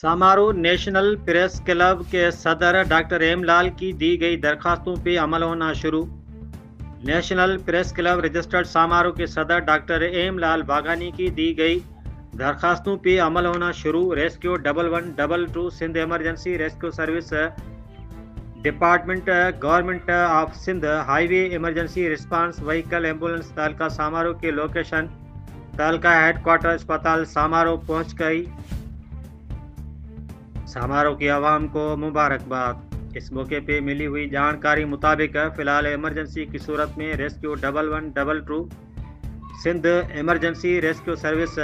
समारोह national press club के सदर डॉक्टर एम लाल की दी गई दरखास्तों पर अमल होना शुरू। नेशनल प्रेस क्लब रजिस्टर्ड समारोह के सदर डॉक्टर एम लाल बागानी की दी गई दरखास्तों पर अमल होना शुरू। Rescue 1122 Sindh emergency rescue service department government of Sindh highway emergency response vehicle ambulance taluka Samaro के लोकेशन तालका हेडक्वार्टर अस्पताल समारोह पहुंच गई। समारोह की आवाम को मुबारकबाद। इस मौके पे मिली हुई जानकारी मुताबिक फिलहाल इमरजेंसी की सूरत में rescue 1122 Sindh emergency rescue service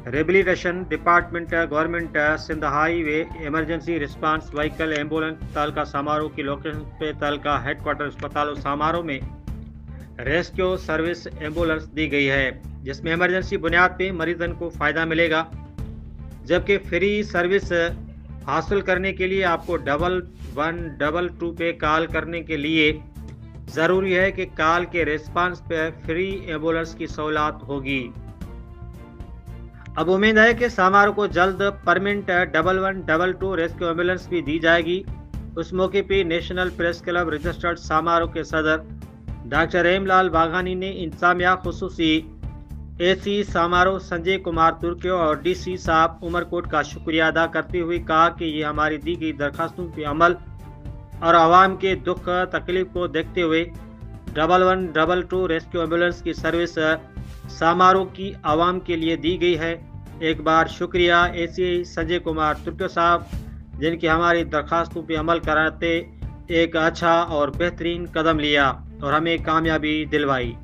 rehabilitation department government Sindh highway emergency response vehicle ambulance taluka Samaro की लोकेशन पे तालका हेडक्वार्टर अस्पताल समारोह में रेस्क्यू सर्विस एम्बुलेंस दी गई है, जिसमें इमरजेंसी बुनियाद पे मरीजन को फ़ायदा मिलेगा। जबकि फ्री सर्विस हासिल करने के लिए आपको 1122 पे कॉल करने के लिए ज़रूरी है कि कॉल के रिस्पांस पे फ्री एम्बुलेंस की सहूलत होगी। अब उम्मीद है कि समारोह को जल्द परमिट 1122 रेस्क्यू एम्बुलेंस भी दी जाएगी। उस मौके पर नेशनल प्रेस क्लब रजिस्टर्ड समारोह के सदर डॉक्टर एम लाल बागानी ने इंतजामिया खुसूसी एसी समारोह संजय कुमार तुर्कियो और डीसी साहब उमरकोट का शुक्रिया अदा करते हुए कहा कि ये हमारी दी गई दरखास्तों पे अमल और आवाम के दुख तकलीफ को देखते हुए 1122 रेस्क्यू एम्बुलेंस की सर्विस समारोह की आवाम के लिए दी गई है। एक बार शुक्रिया एसी संजय कुमार तुर्कियो साहब, जिनकी हमारी दरखास्तों पे अमल कराते एक अच्छा और बेहतरीन कदम लिया और हमें कामयाबी दिलवाई।